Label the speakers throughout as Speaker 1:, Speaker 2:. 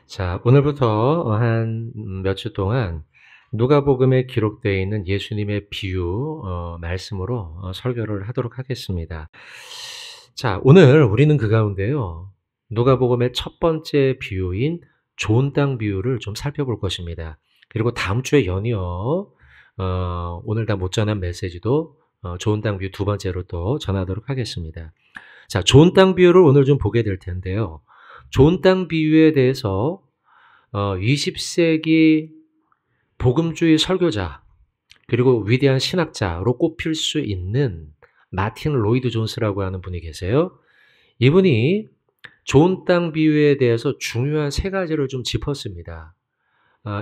Speaker 1: 자, 오늘부터 한 몇 주 동안 누가복음에 기록되어 있는 예수님의 비유 말씀으로 설교를 하도록 하겠습니다. 자, 오늘 우리는 그 가운데요. 누가복음의 첫 번째 비유인 좋은 땅 비유를 좀 살펴볼 것입니다. 그리고 다음 주에 연이어 오늘 다 못 전한 메시지도 좋은 땅 비유 두 번째로 또 전하도록 하겠습니다. 자, 좋은 땅 비유를 오늘 좀 보게 될 텐데요. 좋은 땅 비유에 대해서 20세기 복음주의 설교자 그리고 위대한 신학자로 꼽힐 수 있는 마틴 로이드 존스라고 하는 분이 계세요. 이분이 좋은 땅 비유에 대해서 중요한 세 가지를 좀 짚었습니다.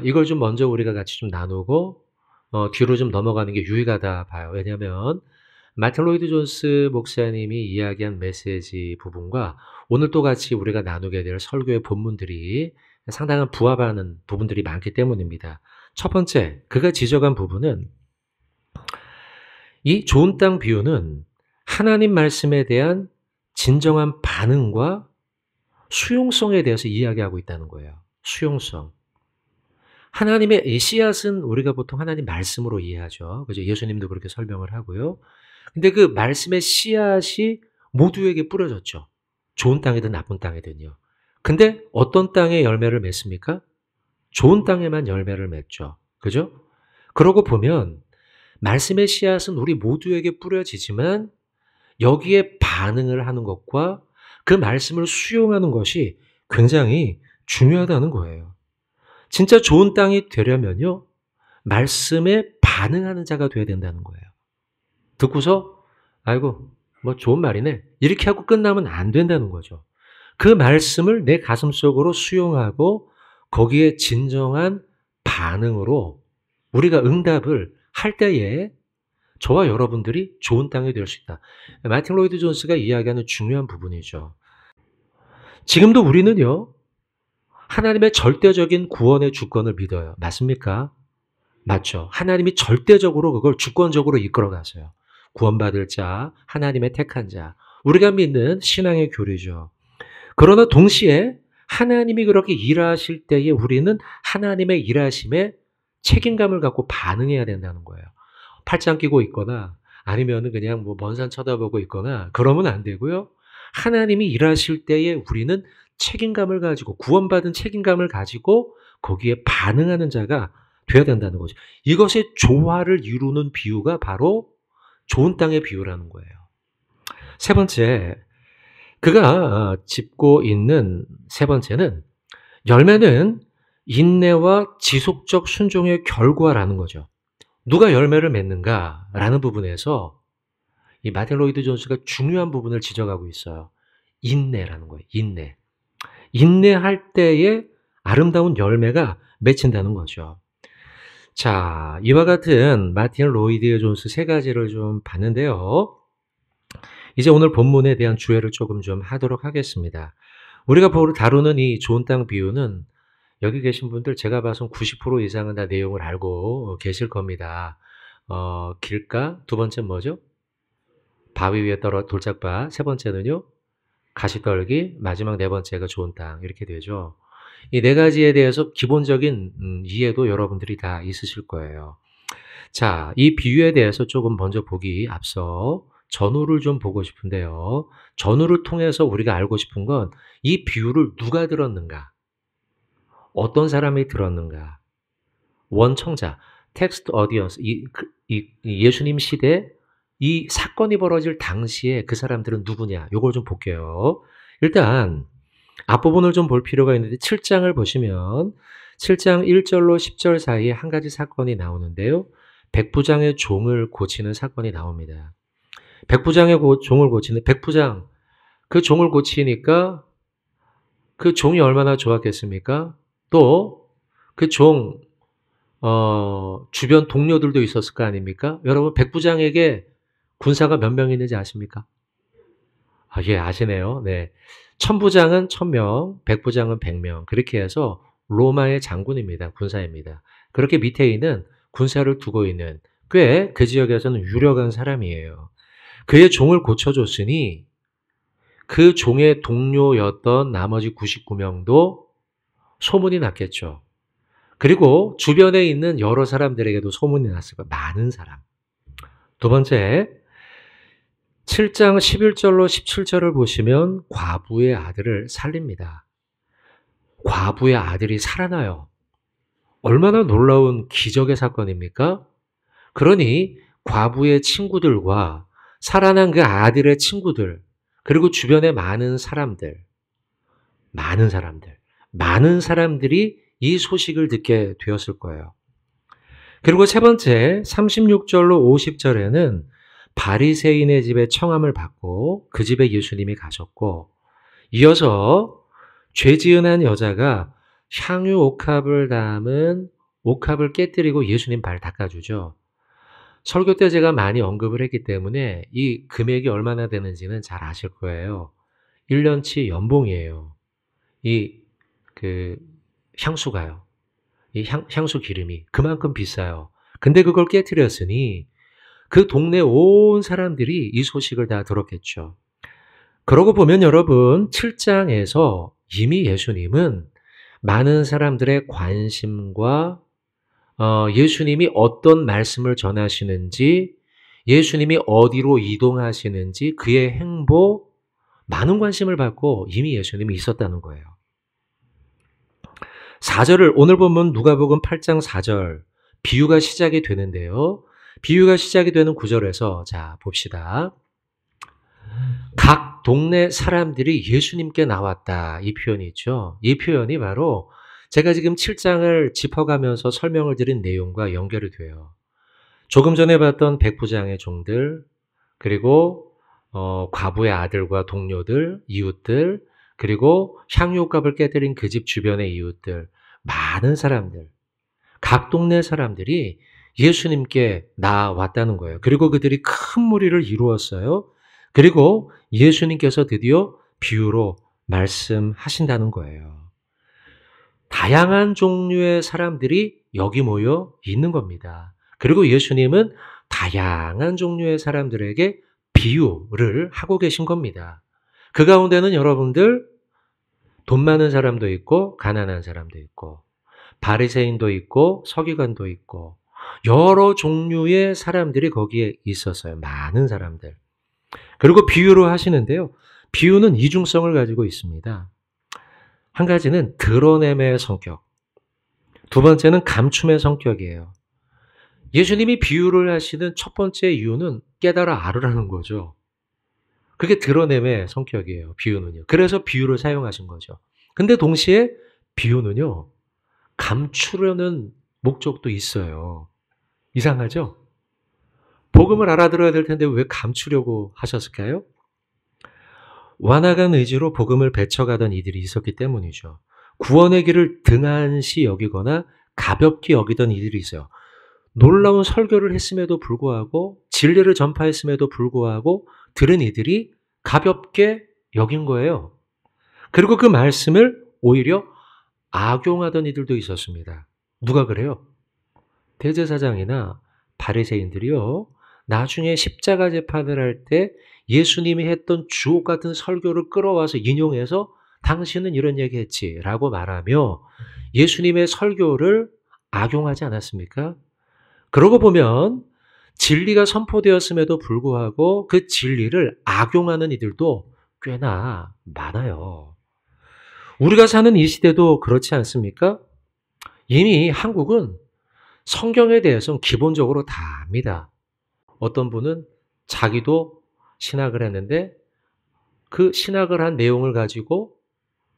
Speaker 1: 이걸 좀 먼저 우리가 같이 좀 나누고 뒤로 좀 넘어가는 게 유익하다 봐요. 왜냐하면 마틴 로이드 존스 목사님이 이야기한 메시지 부분과 오늘 또 같이 우리가 나누게 될 설교의 본문들이 상당한 부합하는 부분들이 많기 때문입니다. 첫 번째, 그가 지적한 부분은 이 좋은 땅 비유는 하나님 말씀에 대한 진정한 반응과 수용성에 대해서 이야기하고 있다는 거예요. 수용성. 하나님의 이 씨앗은 우리가 보통 하나님 말씀으로 이해하죠. 그죠? 예수님도 그렇게 설명을 하고요. 근데 그 말씀의 씨앗이 모두에게 뿌려졌죠. 좋은 땅이든 나쁜 땅이든요. 근데 어떤 땅에 열매를 맺습니까? 좋은 땅에만 열매를 맺죠. 그죠? 그러고 보면 말씀의 씨앗은 우리 모두에게 뿌려지지만 여기에 반응을 하는 것과 그 말씀을 수용하는 것이 굉장히 중요하다는 거예요. 진짜 좋은 땅이 되려면요. 말씀에 반응하는 자가 돼야 된다는 거예요. 듣고서 아이고 뭐 좋은 말이네 이렇게 하고 끝나면 안 된다는 거죠. 그 말씀을 내 가슴속으로 수용하고 거기에 진정한 반응으로 우리가 응답을 할 때에 저와 여러분들이 좋은 땅이 될 수 있다. 마틴 로이드 존스가 이야기하는 중요한 부분이죠. 지금도 우리는요. 하나님의 절대적인 구원의 주권을 믿어요. 맞습니까? 맞죠. 하나님이 절대적으로 그걸 주권적으로 이끌어 가세요. 구원받을 자, 하나님의 택한 자. 우리가 믿는 신앙의 교리죠. 그러나 동시에 하나님이 그렇게 일하실 때에 우리는 하나님의 일하심에 책임감을 갖고 반응해야 된다는 거예요. 팔짱 끼고 있거나 아니면은 그냥 뭐 먼 산 쳐다보고 있거나 그러면 안 되고요. 하나님이 일하실 때에 우리는 책임감을 가지고 구원받은 책임감을 가지고 거기에 반응하는 자가 돼야 된다는 거죠. 이것의 조화를 이루는 비유가 바로 좋은 땅의 비유라는 거예요. 세 번째, 그가 짚고 있는 세 번째는 열매는 인내와 지속적 순종의 결과라는 거죠. 누가 열매를 맺는가라는 부분에서 이 마틴 로이드 존스가 중요한 부분을 지적하고 있어요. 인내라는 거예요. 인내. 인내할 때에 아름다운 열매가 맺힌다는 거죠. 자, 이와 같은 마틴 로이드 존스 세 가지를 좀 봤는데요. 이제 오늘 본문에 대한 주해를 조금 좀 하도록 하겠습니다. 우리가 다루는 이 좋은 땅 비유는 여기 계신 분들 제가 봐선 90% 이상은 다 내용을 알고 계실 겁니다. 길가, 두 번째 뭐죠? 바위 위에 돌짝밭, 세 번째는요? 가시떨기, 마지막 네 번째가 좋은 땅 이렇게 되죠. 이 네 가지에 대해서 기본적인 이해도 여러분들이 다 있으실 거예요. 자, 이 비유에 대해서 조금 먼저 보기 앞서 전후를 좀 보고 싶은데요. 전후를 통해서 우리가 알고 싶은 건 이 비유를 누가 들었는가? 어떤 사람이 들었는가? 원청자, 텍스트 어디언스, 예수님 시대 이 사건이 벌어질 당시에 그 사람들은 누구냐? 요걸 좀 볼게요. 일단 앞부분을 좀 볼 필요가 있는데 7장을 보시면 7장 1절로 10절 사이에 한 가지 사건이 나오는데요. 백부장의 종을 고치는 사건이 나옵니다. 백부장의 종을 고치는 백부장 그 종을 고치니까 그 종이 얼마나 좋았겠습니까? 또 그 종 주변 동료들도 있었을 거 아닙니까? 여러분 백부장에게 군사가 몇 명 있는지 아십니까? 예, 아시네요. 네. 천부장은 1000명, 백부장은 100명. 그렇게 해서 로마의 장군입니다. 군사입니다. 그렇게 밑에 있는 군사를 두고 있는 꽤 그 지역에서는 유력한 사람이에요. 그의 종을 고쳐줬으니 그 종의 동료였던 나머지 99명도 소문이 났겠죠. 그리고 주변에 있는 여러 사람들에게도 소문이 났을 거예요. 많은 사람. 두 번째, 7장 11절로 17절을 보시면 과부의 아들을 살립니다. 과부의 아들이 살아나요. 얼마나 놀라운 기적의 사건입니까? 그러니 과부의 친구들과 살아난 그 아들의 친구들, 그리고 주변의 많은 사람들이 이 소식을 듣게 되었을 거예요. 그리고 세 번째, 36절로 50절에는 바리새인의 집에 청함을 받고 그 집에 예수님이 가셨고, 이어서 죄 지은 한 여자가 향유 옥합을 담은 옥합을 깨뜨리고 예수님 발 닦아주죠. 설교 때 제가 많이 언급을 했기 때문에 이 금액이 얼마나 되는지는 잘 아실 거예요. 1년치 연봉이에요. 향수가요. 향수 기름이 그만큼 비싸요. 근데 그걸 깨뜨렸으니 그 동네 온 사람들이 이 소식을 다 들었겠죠. 그러고 보면 여러분, 7장에서 이미 예수님은 많은 사람들의 관심과 예수님이 어떤 말씀을 전하시는지, 예수님이 어디로 이동하시는지, 그의 행보, 많은 관심을 받고 이미 예수님이 있었다는 거예요. 4절을 오늘 보면 누가복음 8장 4절 비유가 시작이 되는데요. 비유가 시작이 되는 9절에서 자 봅시다. 각 동네 사람들이 예수님께 나왔다. 이 표현이 있죠. 이 표현이 바로 제가 지금 7장을 짚어가면서 설명을 드린 내용과 연결이 돼요. 조금 전에 봤던 백부장의 종들, 그리고 과부의 아들과 동료들, 이웃들, 그리고 향유옥합을 깨뜨린 그 집 주변의 이웃들, 많은 사람들, 각 동네 사람들이 예수님께 나왔다는 거예요. 그리고 그들이 큰 무리를 이루었어요. 그리고 예수님께서 드디어 비유로 말씀하신다는 거예요. 다양한 종류의 사람들이 여기 모여 있는 겁니다. 그리고 예수님은 다양한 종류의 사람들에게 비유를 하고 계신 겁니다. 그 가운데는 여러분들 돈 많은 사람도 있고 가난한 사람도 있고 바리새인도 있고 서기관도 있고 여러 종류의 사람들이 거기에 있었어요. 많은 사람들. 그리고 비유로 하시는데요. 비유는 이중성을 가지고 있습니다. 한 가지는 드러냄의 성격, 두 번째는 감춤의 성격이에요. 예수님이 비유를 하시는 첫 번째 이유는 깨달아 알으라는 거죠. 그게 드러냄의 성격이에요. 비유는요. 그래서 비유를 사용하신 거죠. 근데 동시에 비유는요. 감추려는 목적도 있어요. 이상하죠? 복음을 알아들어야 될 텐데 왜 감추려고 하셨을까요? 완악한 의지로 복음을 배쳐가던 이들이 있었기 때문이죠. 구원의 길을 등한시 여기거나 가볍게 여기던 이들이 있어요. 놀라운 설교를 했음에도 불구하고 진리를 전파했음에도 불구하고 들은 이들이 가볍게 여긴 거예요. 그리고 그 말씀을 오히려 악용하던 이들도 있었습니다. 누가 그래요? 대제사장이나 바리새인들이요. 나중에 십자가 재판을 할 때 예수님이 했던 주옥 같은 설교를 끌어와서 인용해서 당신은 이런 얘기했지라고 말하며 예수님의 설교를 악용하지 않았습니까? 그러고 보면 진리가 선포되었음에도 불구하고 그 진리를 악용하는 이들도 꽤나 많아요. 우리가 사는 이 시대도 그렇지 않습니까? 이미 한국은 성경에 대해서는 기본적으로 다 압니다. 어떤 분은 자기도 신학을 했는데 그 신학을 한 내용을 가지고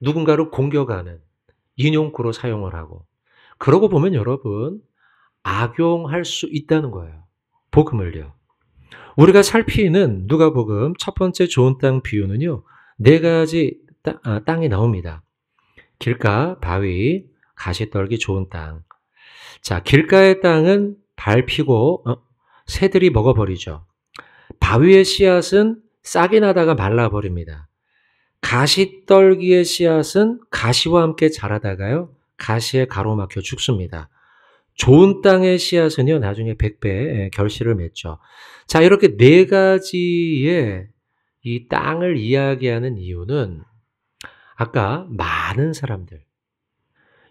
Speaker 1: 누군가를 공격하는 인용구로 사용을 하고, 그러고 보면 여러분 악용할 수 있다는 거예요. 복음을요. 우리가 살피는 누가복음 첫 번째 좋은 땅 비유는요. 4가지 땅이 나옵니다. 길가, 바위, 가시떨기, 좋은 땅. 자, 길가의 땅은 밟히고 새들이 먹어버리죠. 바위의 씨앗은 싹이 나다가 말라버립니다. 가시떨기의 씨앗은 가시와 함께 자라다가요. 가시에 가로막혀 죽습니다. 좋은 땅의 씨앗은요. 나중에 100배 결실을 맺죠. 자, 이렇게 4가지의 이 땅을 이야기하는 이유는 아까 많은 사람들,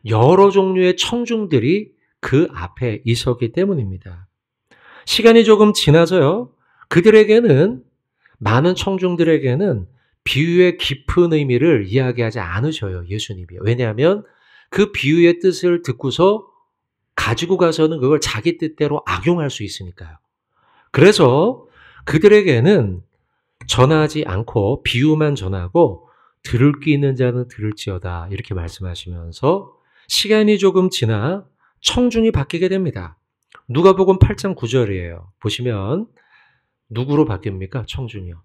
Speaker 1: 여러 종류의 청중들이 그 앞에 있었기 때문입니다. 시간이 조금 지나서요. 그들에게는 많은 청중들에게는 비유의 깊은 의미를 이야기하지 않으셔요. 예수님이. 왜냐하면 그 비유의 뜻을 듣고서 가지고 가서는 그걸 자기 뜻대로 악용할 수 있으니까요. 그래서 그들에게는 전하지 않고 비유만 전하고 들을 귀 있는 자는 들을지어다 이렇게 말씀하시면서 시간이 조금 지나 청중이 바뀌게 됩니다. 누가복음 8장 9절이에요. 보시면 누구로 바뀝니까? 청중이요.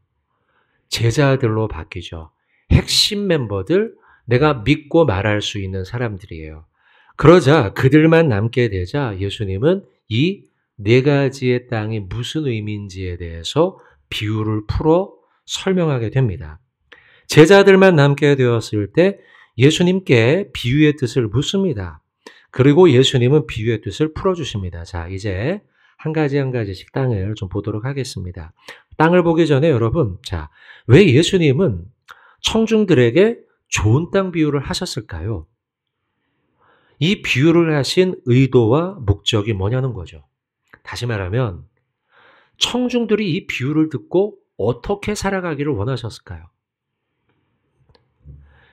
Speaker 1: 제자들로 바뀌죠. 핵심 멤버들, 내가 믿고 말할 수 있는 사람들이에요. 그러자 그들만 남게 되자 예수님은 이 네 가지의 땅이 무슨 의미인지에 대해서 비유를 풀어 설명하게 됩니다. 제자들만 남게 되었을 때 예수님께 비유의 뜻을 묻습니다. 그리고 예수님은 비유의 뜻을 풀어주십니다. 자, 이제 한 가지 한 가지씩 땅을 좀 보도록 하겠습니다. 땅을 보기 전에 여러분, 자, 왜 예수님은 청중들에게 좋은 땅 비유를 하셨을까요? 이 비유를 하신 의도와 목적이 뭐냐는 거죠. 다시 말하면 청중들이 이 비유를 듣고 어떻게 살아가기를 원하셨을까요?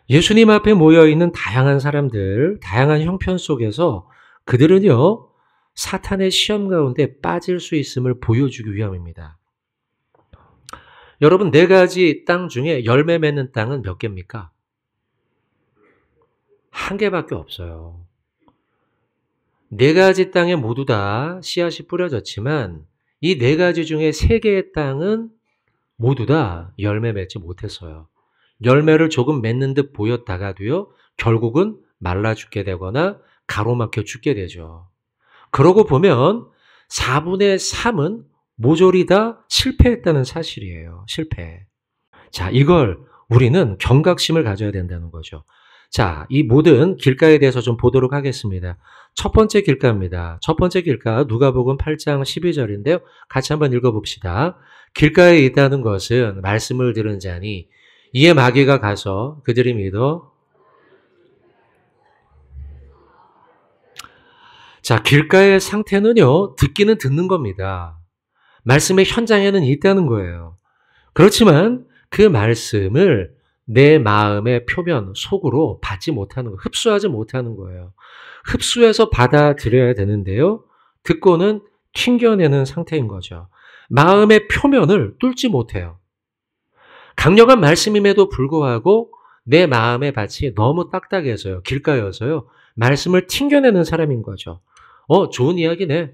Speaker 1: 예수님 앞에 모여있는 다양한 사람들, 다양한 형편 속에서 그들은요, 사탄의 시험 가운데 빠질 수 있음을 보여주기 위함입니다. 여러분, 네 가지 땅 중에 열매 맺는 땅은 몇 개입니까? 한 개밖에 없어요. 네 가지 땅에 모두 다 씨앗이 뿌려졌지만 이 네 가지 중에 세 개의 땅은 모두 다 열매 맺지 못했어요. 열매를 조금 맺는 듯 보였다가도요, 결국은 말라 죽게 되거나 가로막혀 죽게 되죠. 그러고 보면 4분의 3은 모조리 다 실패했다는 사실이에요. 실패. 자, 이걸 우리는 경각심을 가져야 된다는 거죠. 자, 이 모든 길가에 대해서 좀 보도록 하겠습니다. 첫 번째 길가입니다. 첫 번째 길가 누가복음 8장 12절인데요. 같이 한번 읽어봅시다. 길가에 있다는 것은 말씀을 들은 자니 이에 마귀가 가서 그들이 믿어. 자, 길가의 상태는요, 듣기는 듣는 겁니다. 말씀의 현장에는 있다는 거예요. 그렇지만 그 말씀을 내 마음의 표면, 속으로 받지 못하는 거, 흡수하지 못하는 거예요. 흡수해서 받아들여야 되는데요. 듣고는 튕겨내는 상태인 거죠. 마음의 표면을 뚫지 못해요. 강력한 말씀임에도 불구하고 내 마음의 밭이 너무 딱딱해서요. 길가여서요. 말씀을 튕겨내는 사람인 거죠. 좋은 이야기네.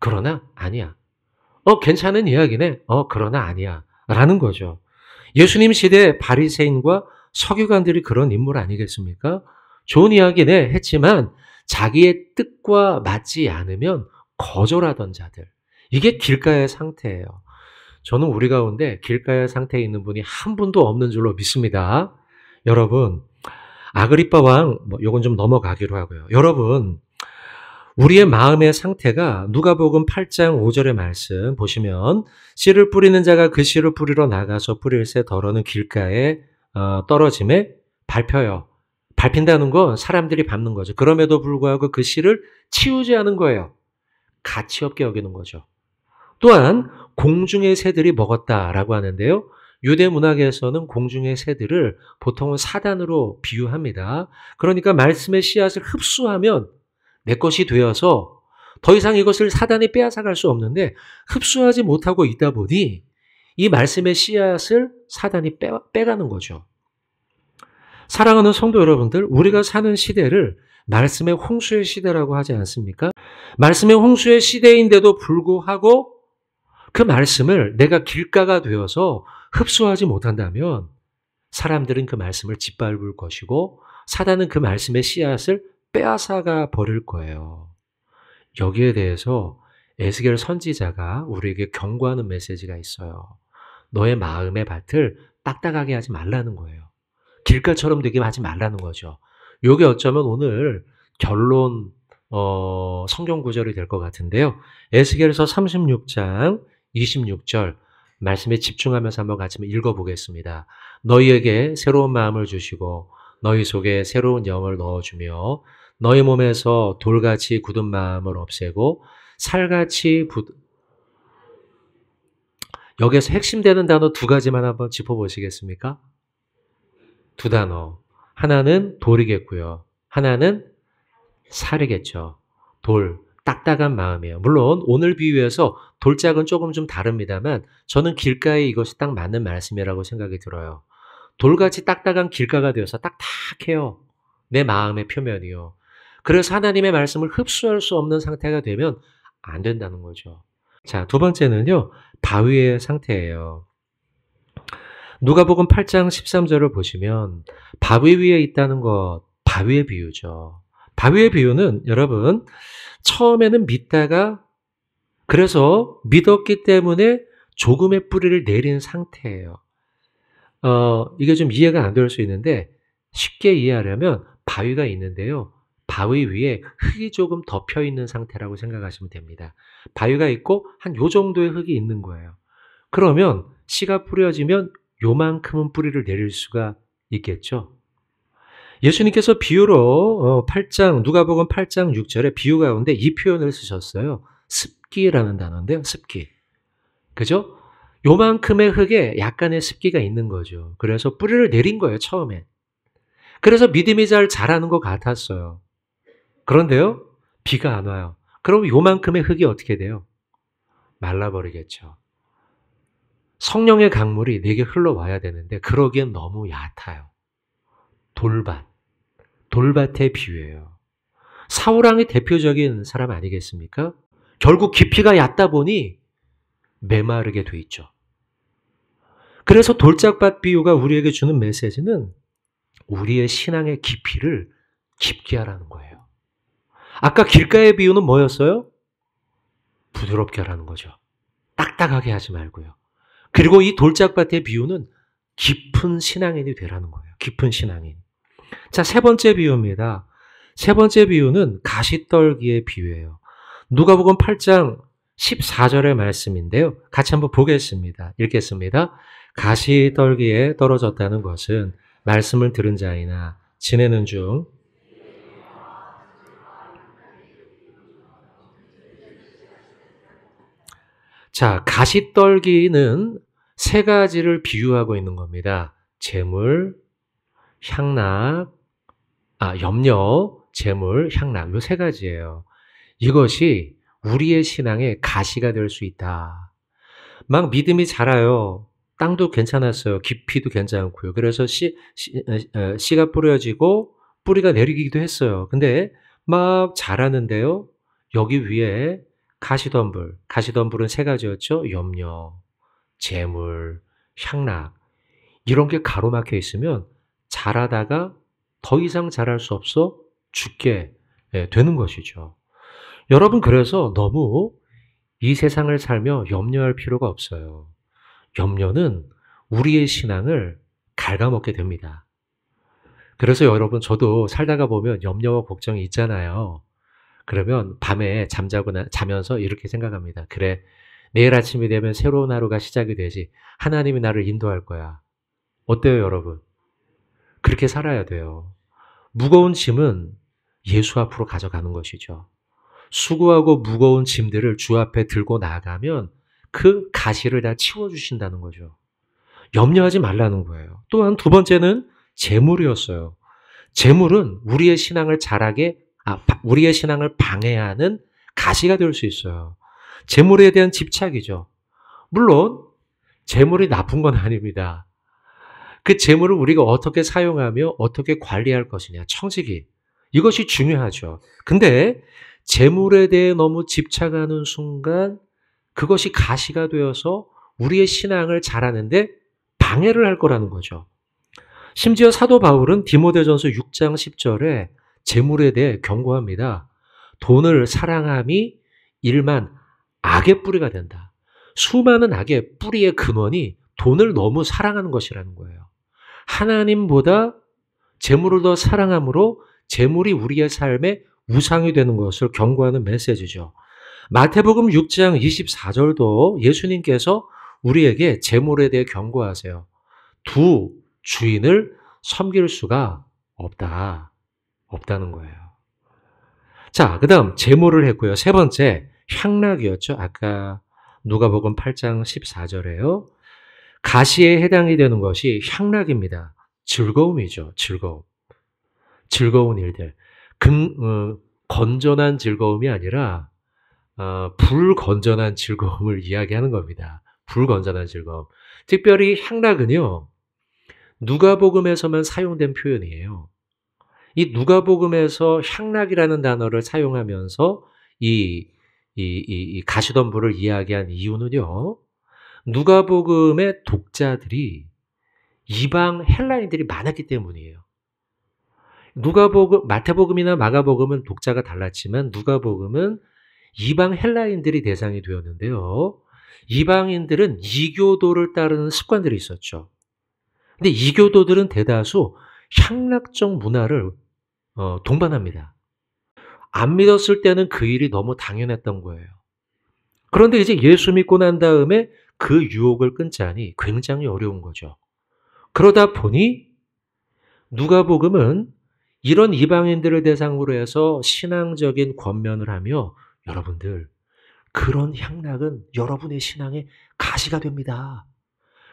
Speaker 1: 그러나 아니야. 괜찮은 이야기네. 그러나 아니야. 라는 거죠. 예수님 시대 바리새인과 서기관들이 그런 인물 아니겠습니까? 좋은 이야기네 했지만 자기의 뜻과 맞지 않으면 거절하던 자들. 이게 길가의 상태예요. 저는 우리 가운데 길가의 상태에 있는 분이 한 분도 없는 줄로 믿습니다. 여러분, 아그리빠 왕, 요건 좀 넘어가기로 하고요. 여러분, 우리의 마음의 상태가 누가복음 8장 5절의 말씀 보시면 씨를 뿌리는 자가 그 씨를 뿌리러 나가서 뿌릴새 덜어는 길가에 떨어짐에 밟혀요. 밟힌다는 건 사람들이 밟는 거죠. 그럼에도 불구하고 그 씨를 치우지 않은 거예요. 가치 없게 여기는 거죠. 또한 공중의 새들이 먹었다라고 하는데요. 유대 문학에서는 공중의 새들을 보통은 사단으로 비유합니다. 그러니까 말씀의 씨앗을 흡수하면 내 것이 되어서 더 이상 이것을 사단이 빼앗아갈 수 없는데 흡수하지 못하고 있다 보니 이 말씀의 씨앗을 사단이 빼가는 거죠. 사랑하는 성도 여러분들, 우리가 사는 시대를 말씀의 홍수의 시대라고 하지 않습니까? 말씀의 홍수의 시대인데도 불구하고 그 말씀을 내가 길가가 되어서 흡수하지 못한다면 사람들은 그 말씀을 짓밟을 것이고 사단은 그 말씀의 씨앗을 빼앗아가 버릴 거예요. 여기에 대해서 에스겔 선지자가 우리에게 경고하는 메시지가 있어요. 너의 마음의 밭을 딱딱하게 하지 말라는 거예요. 길가처럼 되게 하지 말라는 거죠. 이게 어쩌면 오늘 결론 성경 구절이 될 것 같은데요. 에스겔서 36장 26절 말씀에 집중하면서 한번 같이 읽어보겠습니다. 너희에게 새로운 마음을 주시고 너희 속에 새로운 영을 넣어주며 너희 몸에서 돌같이 굳은 마음을 없애고 살같이 여기에서 핵심되는 단어 두 가지만 한번 짚어보시겠습니까? 두 단어. 하나는 돌이겠고요. 하나는 살이겠죠. 돌, 딱딱한 마음이에요. 물론 오늘 비유에서 돌짝은 조금 좀 다릅니다만 저는 길가에 이것이 딱 맞는 말씀이라고 생각이 들어요. 돌같이 딱딱한 길가가 되어서 딱딱해요. 내 마음의 표면이요. 그래서 하나님의 말씀을 흡수할 수 없는 상태가 되면 안 된다는 거죠. 자, 두 번째는요. 바위의 상태예요. 누가복음 8장 13절을 보시면 바위 위에 있다는 것, 바위의 비유죠. 바위의 비유는 여러분 처음에는 믿다가 그래서 믿었기 때문에 조금의 뿌리를 내린 상태예요. 이게 좀 이해가 안 될 수 있는데 쉽게 이해하려면 바위가 있는데요. 바위 위에 흙이 조금 덮여 있는 상태라고 생각하시면 됩니다. 바위가 있고 한 요 정도의 흙이 있는 거예요. 그러면 씨가 뿌려지면 요만큼은 뿌리를 내릴 수가 있겠죠. 예수님께서 비유로 누가복음 8장 6절에 비유 가운데 이 표현을 쓰셨어요. 습기라는 단어인데요. 습기. 그죠? 요만큼의 흙에 약간의 습기가 있는 거죠. 그래서 뿌리를 내린 거예요. 처음에. 그래서 믿음이 잘 자라는 것 같았어요. 그런데요. 비가 안 와요. 그럼 요만큼의 흙이 어떻게 돼요? 말라버리겠죠. 성령의 강물이 내게 흘러와야 되는데 그러기엔 너무 얕아요. 돌밭의 비유예요. 사울왕이 대표적인 사람 아니겠습니까? 결국 깊이가 얕다 보니 메마르게 돼 있죠. 그래서 돌짝밭 비유가 우리에게 주는 메시지는 우리의 신앙의 깊이를 깊게 하라는 거예요. 아까 길가의 비유는 뭐였어요? 부드럽게 하라는 거죠. 딱딱하게 하지 말고요. 그리고 이 돌짝밭의 비유는 깊은 신앙인이 되라는 거예요. 깊은 신앙인. 자, 세 번째 비유입니다. 세 번째 비유는 가시떨기의 비유예요. 누가복음 8장 14절의 말씀인데요. 같이 한번 보겠습니다. 읽겠습니다. 가시떨기에 떨어졌다는 것은 말씀을 들은 자이나 지내는 중 자, 가시떨기는 세 가지를 비유하고 있는 겁니다. 재물, 향락, 염려, 재물, 향락 이 세 가지예요. 이것이 우리의 신앙의 가시가 될 수 있다. 막 믿음이 자라요. 땅도 괜찮았어요. 깊이도 괜찮고요. 그래서 씨가 뿌려지고 뿌리가 내리기도 했어요. 근데 막 자라는데요. 여기 위에 가시덤불은 세 가지였죠. 염려, 재물, 향락 이런 게 가로막혀 있으면 자라다가 더 이상 자랄 수 없어 죽게 되는 것이죠. 여러분 그래서 너무 이 세상을 살며 염려할 필요가 없어요. 염려는 우리의 신앙을 갉아먹게 됩니다. 그래서 여러분 저도 살다가 보면 염려와 걱정이 있잖아요. 그러면 밤에 자면서 이렇게 생각합니다. 그래, 내일 아침이 되면 새로운 하루가 시작이 되지. 하나님이 나를 인도할 거야. 어때요, 여러분? 그렇게 살아야 돼요. 무거운 짐은 예수 앞으로 가져가는 것이죠. 수고하고 무거운 짐들을 주 앞에 들고 나가면 그 가시를 다 치워주신다는 거죠. 염려하지 말라는 거예요. 또한 두 번째는 재물이었어요. 재물은 우리의 신앙을 우리의 신앙을 방해하는 가시가 될 수 있어요. 재물에 대한 집착이죠. 물론 재물이 나쁜 건 아닙니다. 그 재물을 우리가 어떻게 사용하며 어떻게 관리할 것이냐, 청지기. 이것이 중요하죠. 근데 재물에 대해 너무 집착하는 순간 그것이 가시가 되어서 우리의 신앙을 자라는데 방해를 할 거라는 거죠. 심지어 사도 바울은 디모데전서 6장 10절에 재물에 대해 경고합니다. 돈을 사랑함이 일만 악의 뿌리가 된다. 수많은 악의 뿌리의 근원이 돈을 너무 사랑하는 것이라는 거예요. 하나님보다 재물을 더 사랑함으로 재물이 우리의 삶에 우상이 되는 것을 경고하는 메시지죠. 마태복음 6장 24절도 예수님께서 우리에게 재물에 대해 경고하세요. 두 주인을 섬길 수가 없다는 거예요. 자, 그 다음 재물을 했고요. 세 번째 향락이었죠. 아까 누가복음 8장 14절에요. 가시에 해당이 되는 것이 향락입니다. 즐거움이죠. 즐거움. 즐거운 일들. 건전한 즐거움이 아니라 불건전한 즐거움을 이야기하는 겁니다. 불건전한 즐거움. 특별히 향락은요. 누가복음에서만 사용된 표현이에요. 이 누가복음에서 향락이라는 단어를 사용하면서 이 가시덤불을 이야기한 이유는요. 누가복음의 독자들이 이방 헬라인들이 많았기 때문이에요. 마태복음이나 마가복음은 독자가 달랐지만 누가복음은 이방 헬라인들이 대상이 되었는데요. 이방인들은 이교도를 따르는 습관들이 있었죠. 근데 이교도들은 대다수 향락적 문화를 동반합니다. 안 믿었을 때는 그 일이 너무 당연했던 거예요. 그런데 이제 예수 믿고 난 다음에 그 유혹을 끊자니 굉장히 어려운 거죠. 그러다 보니 누가복음은 이런 이방인들을 대상으로 해서 신앙적인 권면을 하며 여러분들 그런 향락은 여러분의 신앙의 가시가 됩니다.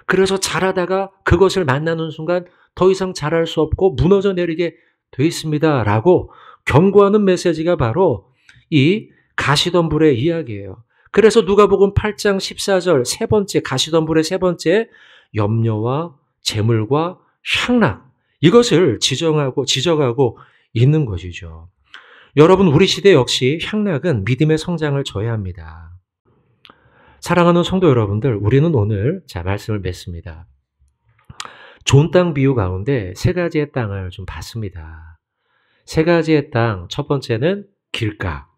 Speaker 1: 그래서 잘하다가 그것을 만나는 순간 더 이상 잘할 수 없고 무너져 내리게 돼 있습니다. 라고 경고하는 메시지가 바로 이 가시덤불의 이야기예요. 그래서 누가복음 8장 14절 세 번째 가시덤불의 세 번째 염려와 재물과 향락 이것을 지적하고 있는 것이죠. 여러분 우리 시대 역시 향락은 믿음의 성장을 저해합니다. 사랑하는 성도 여러분들 우리는 오늘 말씀을 맺습니다. 좋은 땅 비유 가운데 세 가지의 땅을 좀 봤습니다. 세 가지의 땅 첫 번째는 길가,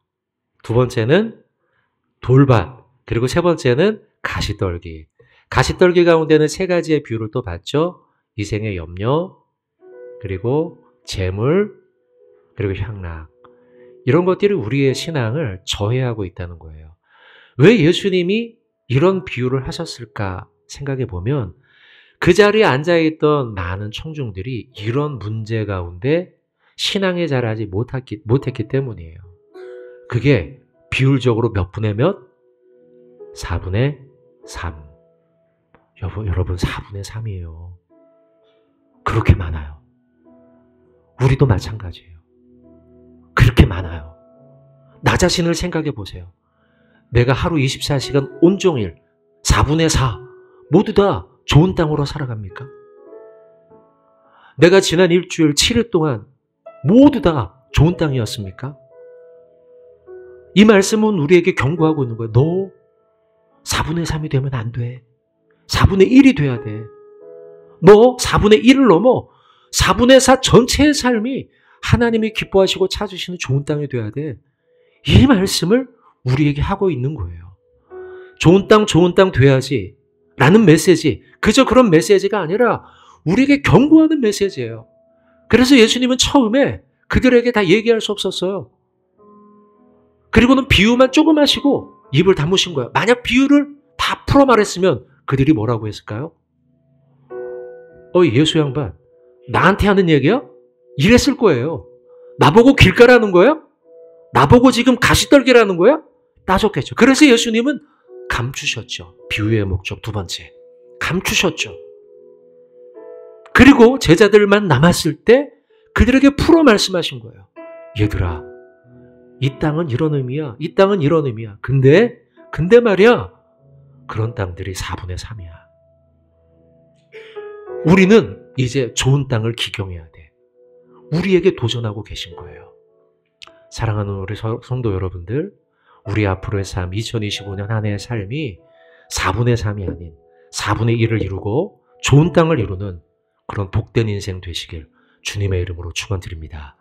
Speaker 1: 두 번째는 돌밭, 그리고 세 번째는 가시떨기. 가시떨기 가운데는 세 가지의 비유를 또 봤죠. 이생의 염려, 그리고 재물, 그리고 향락. 이런 것들이 우리의 신앙을 저해하고 있다는 거예요. 왜 예수님이 이런 비유를 하셨을까 생각해 보면 그 자리에 앉아있던 많은 청중들이 이런 문제 가운데 신앙에 자라지 못했기 때문이에요. 그게 비율적으로 몇 분의 몇? 4분의 3. 여러분 4분의 3이에요. 그렇게 많아요. 우리도 마찬가지예요. 그렇게 많아요. 나 자신을 생각해 보세요. 내가 하루 24시간 온종일 4분의 4 모두 다 좋은 땅으로 살아갑니까? 내가 지난 일주일 7일 동안 모두 다 좋은 땅이었습니까? 이 말씀은 우리에게 경고하고 있는 거예요. 너 4분의 3이 되면 안 돼. 4분의 1이 돼야 돼. 너 4분의 1을 넘어 4분의 4 전체의 삶이 하나님이 기뻐하시고 찾으시는 좋은 땅이 돼야 돼. 이 말씀을 우리에게 하고 있는 거예요. 좋은 땅 돼야지 라는 메시지, 그저 그런 메시지가 아니라 우리에게 경고하는 메시지예요. 그래서 예수님은 처음에 그들에게 다 얘기할 수 없었어요. 그리고는 비유만 조금 하시고 입을 다무신 거예요. 만약 비유를 다 풀어 말했으면 그들이 뭐라고 했을까요? 예수 양반, 나한테 하는 얘기야? 이랬을 거예요. 나보고 길가라는 거야? 나보고 지금 가시떨기라는 거야? 따졌겠죠. 그래서 예수님은 감추셨죠. 비유의 목적 두 번째. 감추셨죠. 그리고 제자들만 남았을 때 그들에게 풀어 말씀하신 거예요. 얘들아, 이 땅은 이런 의미야. 이 땅은 이런 의미야. 근데 말이야. 그런 땅들이 4분의 3이야. 우리는 이제 좋은 땅을 기경해야 돼. 우리에게 도전하고 계신 거예요. 사랑하는 우리 성도 여러분들, 우리 앞으로의 삶, 2025년 한 해의 삶이 4분의 3이 아닌 4분의 1을 이루고 좋은 땅을 이루는 그런 복된 인생 되시길 주님의 이름으로 축원드립니다.